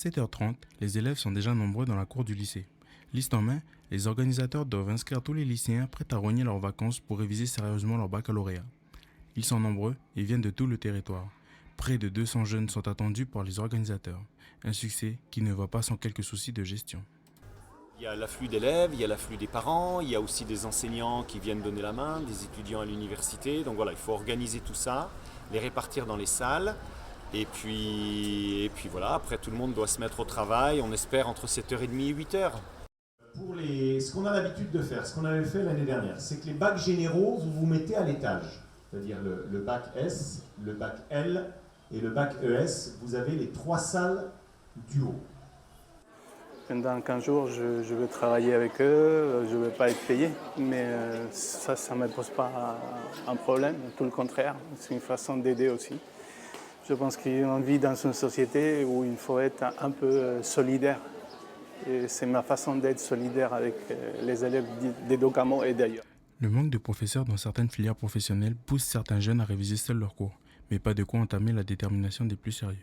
7h30, les élèves sont déjà nombreux dans la cour du lycée. Liste en main, les organisateurs doivent inscrire tous les lycéens prêts à rogner leurs vacances pour réviser sérieusement leur baccalauréat. Ils sont nombreux et viennent de tout le territoire. Près de 200 jeunes sont attendus par les organisateurs. Un succès qui ne va pas sans quelques soucis de gestion. Il y a l'afflux d'élèves, il y a l'afflux des parents, il y a aussi des enseignants qui viennent donner la main, des étudiants à l'université. Donc voilà, il faut organiser tout ça, les répartir dans les salles. Et puis voilà, après tout le monde doit se mettre au travail, on espère entre 7h30 et 8h. Pour ce qu'on a l'habitude de faire, ce qu'on avait fait l'année dernière, c'est que les bacs généraux, vous vous mettez à l'étage. C'est-à-dire le bac S, le bac L et le bac ES, vous avez les 3 salles du haut. Pendant 15 jours, je vais travailler avec eux, je ne vais pas être payé, mais ça ne me pose pas un problème, tout le contraire, c'est une façon d'aider aussi. Je pense qu'on vit dans une société où il faut être un peu solidaire. Et c'est ma façon d'être solidaire avec les élèves des Docamo et d'ailleurs. Le manque de professeurs dans certaines filières professionnelles pousse certains jeunes à réviser seuls leurs cours, mais pas de quoi entamer la détermination des plus sérieux.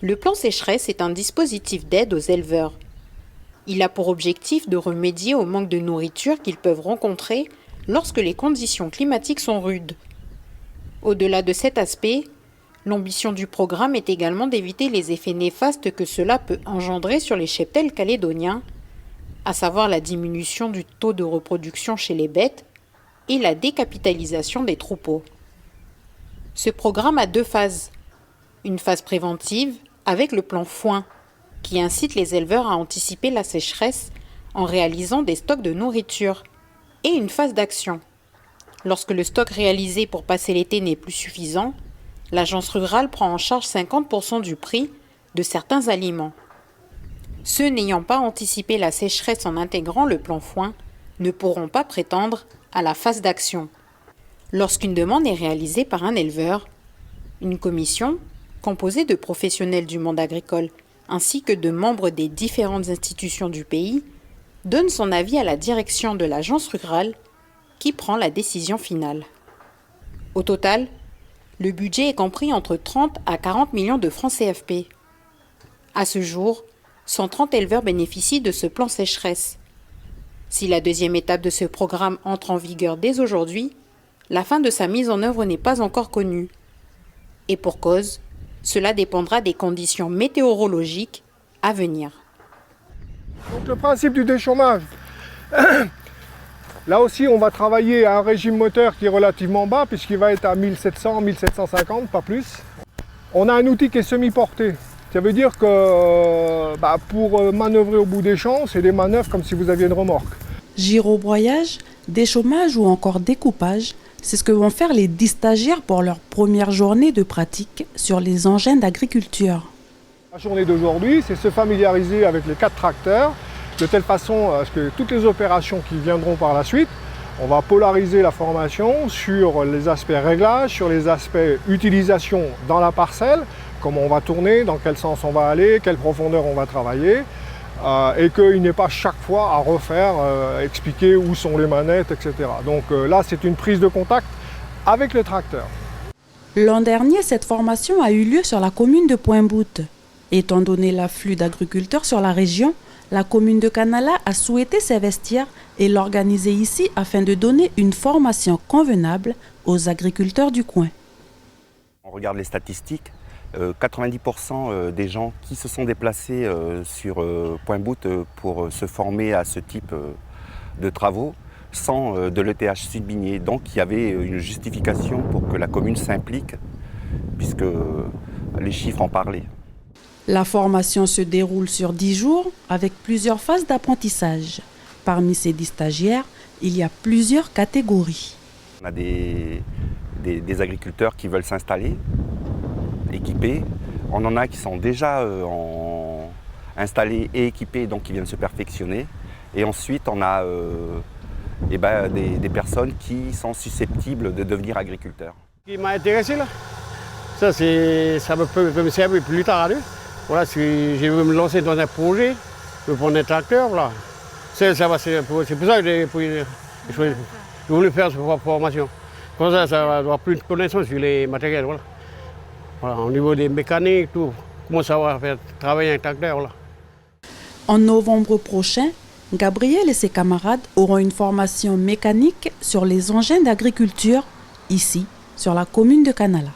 Le plan sécheresse est un dispositif d'aide aux éleveurs. Il a pour objectif de remédier au manque de nourriture qu'ils peuvent rencontrer lorsque les conditions climatiques sont rudes. Au-delà de cet aspect, l'ambition du programme est également d'éviter les effets néfastes que cela peut engendrer sur les cheptels calédoniens, à savoir la diminution du taux de reproduction chez les bêtes et la décapitalisation des troupeaux. Ce programme a 2 phases. Une phase préventive avec le plan foin, qui incite les éleveurs à anticiper la sécheresse en réalisant des stocks de nourriture, et une phase d'action. Lorsque le stock réalisé pour passer l'été n'est plus suffisant, l'agence rurale prend en charge 50% du prix de certains aliments. Ceux n'ayant pas anticipé la sécheresse en intégrant le plan foin ne pourront pas prétendre à la phase d'action. Lorsqu'une demande est réalisée par un éleveur, une commission, composée de professionnels du monde agricole ainsi que de membres des différentes institutions du pays, donne son avis à la direction de l'agence rurale qui prend la décision finale. Au total, le budget est compris entre 30 à 40 millions de francs CFP. À ce jour, 130 éleveurs bénéficient de ce plan sécheresse. Si la deuxième étape de ce programme entre en vigueur dès aujourd'hui, la fin de sa mise en œuvre n'est pas encore connue. Et pour cause, cela dépendra des conditions météorologiques à venir. Donc le principe du déchômage, là aussi on va travailler à un régime moteur qui est relativement bas puisqu'il va être à 1700, 1750, pas plus. On a un outil qui est semi-porté. Ça veut dire que pour manœuvrer au bout des champs, c'est des manœuvres comme si vous aviez une remorque. Gyrobroyage, déchômage ou encore découpage, c'est ce que vont faire les 10 stagiaires pour leur première journée de pratique sur les engins d'agriculture. La journée d'aujourd'hui, c'est se familiariser avec les 4 tracteurs, de telle façon à ce que toutes les opérations qui viendront par la suite, on va polariser la formation sur les aspects réglage, sur les aspects utilisation dans la parcelle, comment on va tourner, dans quel sens on va aller, quelle profondeur on va travailler, et qu'il n'est pas chaque fois à refaire, expliquer où sont les manettes, etc. Donc là, c'est une prise de contact avec le tracteur. L'an dernier, cette formation a eu lieu sur la commune de Pointe-Boute. Étant donné l'afflux d'agriculteurs sur la région, la commune de Canala a souhaité s'investir et l'organiser ici afin de donner une formation convenable aux agriculteurs du coin. On regarde les statistiques, 90% des gens qui se sont déplacés sur Pointe-Boute pour se former à ce type de travaux sont de l'ETH Sud-Bigné. Donc il y avait une justification pour que la commune s'implique puisque les chiffres en parlaient. La formation se déroule sur 10 jours avec plusieurs phases d'apprentissage. Parmi ces 10 stagiaires, il y a plusieurs catégories. On a des agriculteurs qui veulent s'installer, équipés. On en a qui sont déjà installés et équipés, donc qui viennent se perfectionner. Et ensuite, on a des personnes qui sont susceptibles de devenir agriculteurs. Ce qui m'a intéressé là, ça peut me servir plus tard. Voilà, si je veux me lancer dans un projet, je veux prendre un tracteur, voilà. C'est pour ça que j'ai choisi je voulais faire cette formation. Comme ça va avoir plus de connaissances sur les matériels. Voilà. Voilà, au niveau des mécaniques, tout. Comment savoir faire travailler un tracteur. Voilà. En novembre prochain, Gabriel et ses camarades auront une formation mécanique sur les engins d'agriculture, ici, sur la commune de Canala.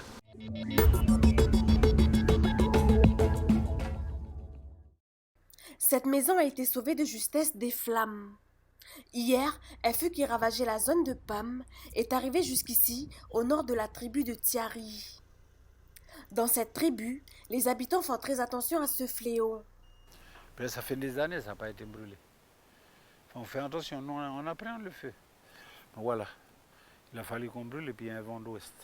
Cette maison a été sauvée de justesse des flammes. Hier, un feu qui ravageait la zone de Pam est arrivé jusqu'ici, au nord de la tribu de Tiari. Dans cette tribu, les habitants font très attention à ce fléau. Ça fait des années que ça n'a pas été brûlé. Enfin, on fait attention, nous, on appréhende le feu. Donc voilà, il a fallu qu'on brûle et puis il y a un vent d'ouest.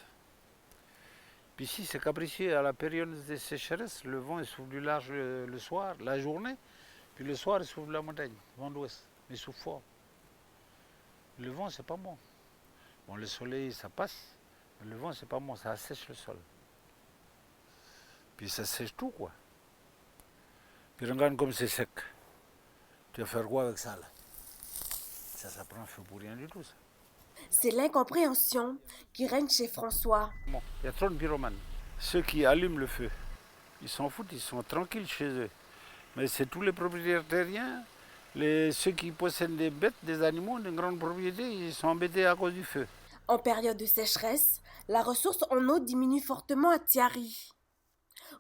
Puis ici, c'est capricieux, à la période des sécheresses, le vent il souffle du large le soir, la journée, puis le soir il souffle de la montagne, vent d'ouest, mais il souffle fort. Le vent, c'est pas bon. Bon, le soleil, ça passe, mais le vent, c'est pas bon, ça assèche le sol. Puis ça sèche tout, quoi. Puis regarde comme c'est sec. Tu vas faire quoi avec ça, là? Ça prend feu pour rien du tout, ça. C'est l'incompréhension qui règne chez François. Bon, il y a trop de pyromanes. Ceux qui allument le feu, ils s'en foutent, ils sont tranquilles chez eux. Mais c'est tous les propriétaires terriens, ceux qui possèdent des bêtes, des animaux, des grandes propriétés, ils sont embêtés à cause du feu. En période de sécheresse, la ressource en eau diminue fortement à Tiari.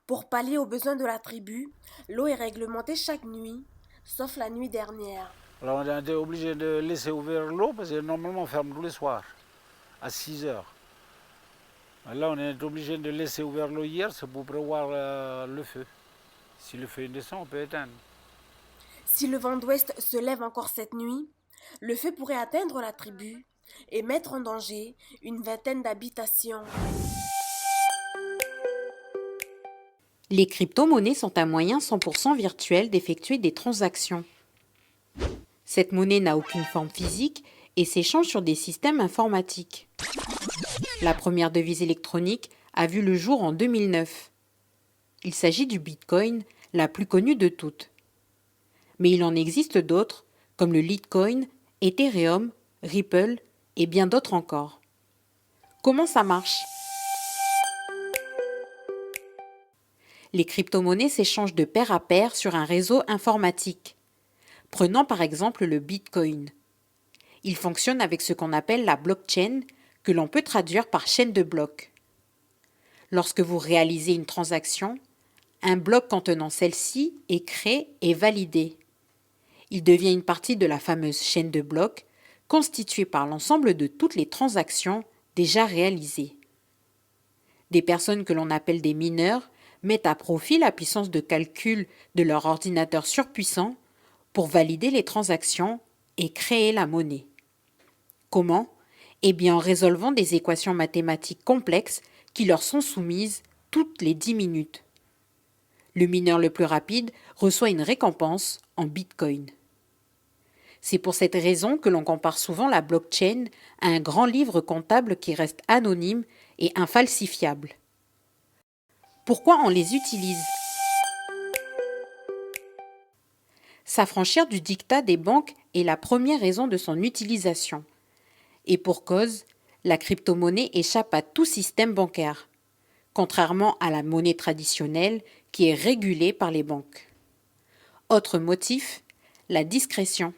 Pour pallier aux besoins de la tribu, l'eau est réglementée chaque nuit, sauf la nuit dernière. Alors on a été obligé de laisser ouvert l'eau parce que normalement on ferme tous les soirs, à 6 heures. Là on est obligé de laisser ouvert l'eau hier, c'est pour prévoir le feu. Si le feu descend, on peut éteindre. Si le vent d'ouest se lève encore cette nuit, le feu pourrait atteindre la tribu et mettre en danger une vingtaine d'habitations. Les crypto-monnaies sont un moyen 100% virtuel d'effectuer des transactions. Cette monnaie n'a aucune forme physique et s'échange sur des systèmes informatiques. La première devise électronique a vu le jour en 2009. Il s'agit du Bitcoin, la plus connue de toutes. Mais il en existe d'autres, comme le Litecoin, Ethereum, Ripple et bien d'autres encore. Comment ça marche ? Les crypto-monnaies s'échangent de pair à pair sur un réseau informatique. Prenons par exemple le Bitcoin. Il fonctionne avec ce qu'on appelle la blockchain, que l'on peut traduire par chaîne de blocs. Lorsque vous réalisez une transaction, un bloc contenant celle-ci est créé et validé. Il devient une partie de la fameuse chaîne de blocs, constituée par l'ensemble de toutes les transactions déjà réalisées. Des personnes que l'on appelle des mineurs mettent à profit la puissance de calcul de leur ordinateur surpuissant pour valider les transactions et créer la monnaie. Comment ? Eh bien en résolvant des équations mathématiques complexes qui leur sont soumises toutes les 10 minutes. Le mineur le plus rapide reçoit une récompense en Bitcoin. C'est pour cette raison que l'on compare souvent la blockchain à un grand livre comptable qui reste anonyme et infalsifiable. Pourquoi on les utilise ? S'affranchir du diktat des banques est la première raison de son utilisation. Et pour cause, la crypto-monnaie échappe à tout système bancaire, contrairement à la monnaie traditionnelle qui est régulée par les banques. Autre motif, la discrétion.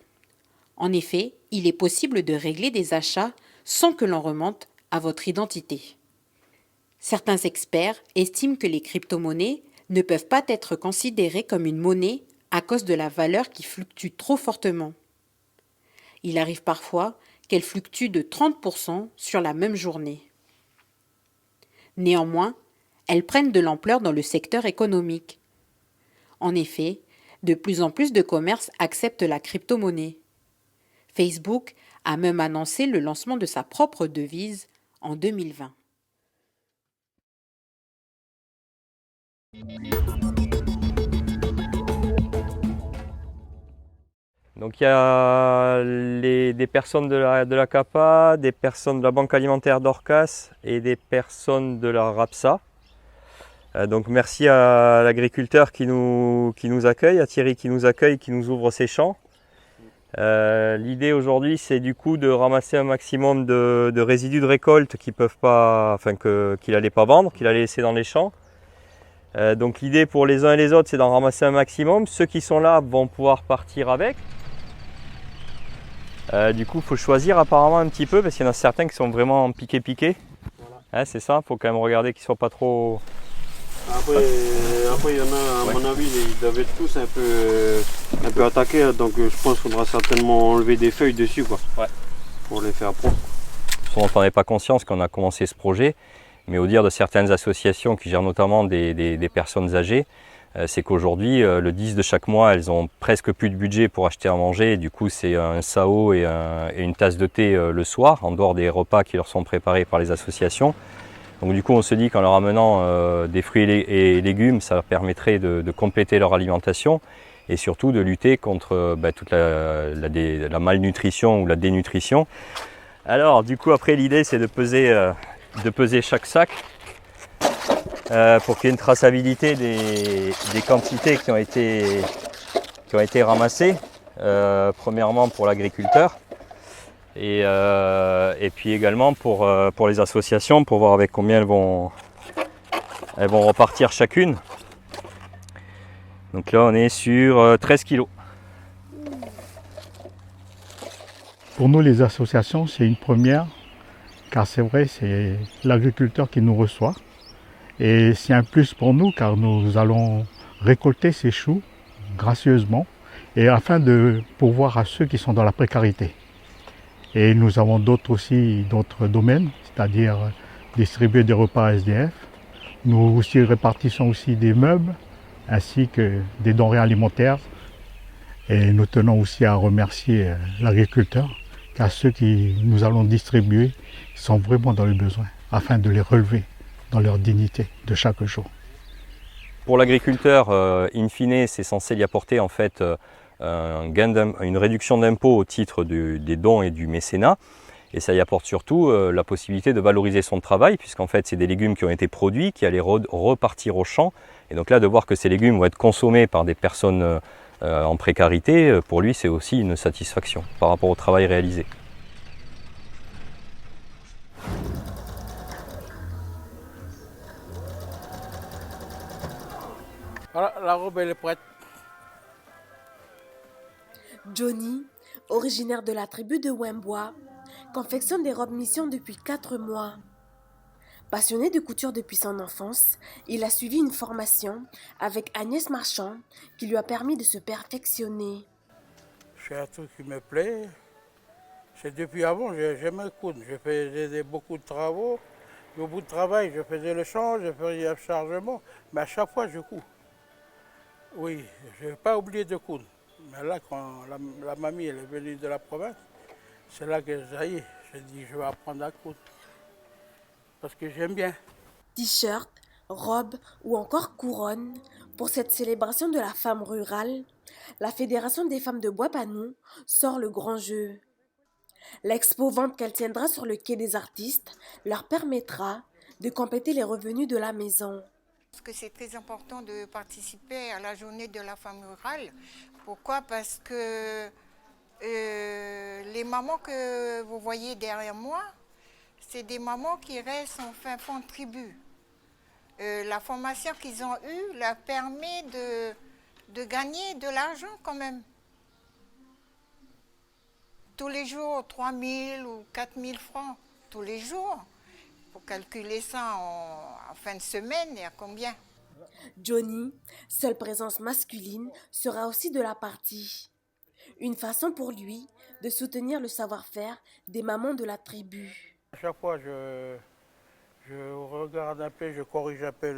En effet, il est possible de régler des achats sans que l'on remonte à votre identité. Certains experts estiment que les crypto-monnaies ne peuvent pas être considérées comme une monnaie à cause de la valeur qui fluctue trop fortement. Il arrive parfois qu'elle fluctue de 30% sur la même journée. Néanmoins, elles prennent de l'ampleur dans le secteur économique. En effet, de plus en plus de commerces acceptent la crypto-monnaie. Facebook a même annoncé le lancement de sa propre devise en 2020. Donc il y a des personnes de la CAPA, des personnes de la Banque alimentaire d'Orcas et des personnes de la RAPSA. Donc merci à l'agriculteur qui nous accueille, à Thierry qui nous accueille, qui nous ouvre ses champs. L'idée aujourd'hui, c'est du coup de ramasser un maximum de résidus de récolte qu'il n'allait pas vendre, qu'il allait laisser dans les champs. Donc l'idée pour les uns et les autres, c'est d'en ramasser un maximum. Ceux qui sont là vont pouvoir partir avec. Du coup, il faut choisir apparemment un petit peu parce qu'il y en a certains qui sont vraiment piqués. Voilà. C'est ça, il faut quand même regarder qu'ils ne soient pas trop... Après, il y en a, à mon avis, ils doivent être tous un peu attaqués, donc je pense qu'il faudra certainement enlever des feuilles dessus, quoi, pour les faire prendre. On n'en est pas conscience quand on a commencé ce projet, mais au dire de certaines associations qui gèrent notamment des personnes âgées, c'est qu'aujourd'hui, le 10 de chaque mois, elles ont presque plus de budget pour acheter à manger, et du coup c'est un sao et une tasse de thé le soir, en dehors des repas qui leur sont préparés par les associations. Donc du coup on se dit qu'en leur amenant des fruits et légumes, ça leur permettrait de compléter leur alimentation et surtout de lutter contre toute la malnutrition ou la dénutrition. Alors du coup après l'idée c'est de peser chaque sac pour qu'il y ait une traçabilité des quantités qui ont été ramassées, premièrement pour l'agriculteur. Et puis également pour les associations, pour voir avec combien elles vont repartir chacune. Donc là on est sur 13 kilos. Pour nous les associations c'est une première, car c'est vrai c'est l'agriculteur qui nous reçoit. Et c'est un plus pour nous car nous allons récolter ces choux gracieusement et afin de pourvoir à ceux qui sont dans la précarité. Et nous avons d'autres domaines, c'est-à-dire distribuer des repas à SDF. Nous aussi répartissons aussi des meubles ainsi que des denrées alimentaires. Et nous tenons aussi à remercier l'agriculteur car ceux qui nous allons distribuer sont vraiment dans le besoin afin de les relever dans leur dignité de chaque jour. Pour l'agriculteur, in fine, c'est censé lui apporter en fait une réduction d'impôt au titre des dons et du mécénat. Et ça y apporte surtout la possibilité de valoriser son travail, puisqu'en fait c'est des légumes qui ont été produits, qui allaient repartir au champ. Et donc là, de voir que ces légumes vont être consommés par des personnes en précarité, pour lui c'est aussi une satisfaction par rapport au travail réalisé. Voilà, la robe elle est prête. Johnny, originaire de la tribu de Wembois, confectionne des robes mission depuis 4 mois. Passionné de couture depuis son enfance, il a suivi une formation avec Agnès Marchand qui lui a permis de se perfectionner. C'est un truc qui me plaît. C'est depuis avant, j'aimais coudre. Je faisais beaucoup de travaux. Au bout de travail, je faisais le change, je faisais le chargement, mais à chaque fois je couds. Oui, je n'ai pas oublié de coudre. Mais là, quand la mamie elle est venue de la province, c'est là que ça y est, j'ai dit je vais apprendre à coudre. Parce que j'aime bien. T-shirt, robe ou encore couronne, pour cette célébration de la femme rurale, la Fédération des femmes de Bois-Panou sort le grand jeu. L'expo-vente qu'elle tiendra sur le quai des artistes leur permettra de compléter les revenus de la maison. Parce que c'est très important de participer à la journée de la femme rurale. Pourquoi? Parce que les mamans que vous voyez derrière moi, c'est des mamans qui restent en fin fond de tribu. La formation qu'ils ont eue leur permet de gagner de l'argent quand même. Tous les jours, 3 000 ou 4 000 francs, tous les jours. Pour calculer ça en fin de semaine, il y a combien? Johnny, seule présence masculine, sera aussi de la partie. Une façon pour lui de soutenir le savoir-faire des mamans de la tribu. À chaque fois, je regarde un peu, je corrige un peu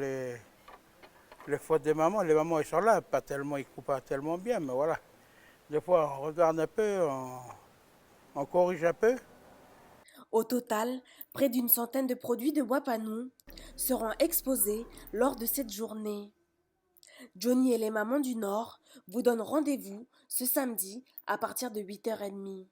les fautes des mamans. Les mamans, elles sont là, ils ne coupent pas tellement bien, mais voilà. Des fois, on regarde un peu, on corrige un peu. Au total, près d'une centaine de produits de Bois-Panou seront exposés lors de cette journée. Johnny et les mamans du Nord vous donnent rendez-vous ce samedi à partir de 8h30.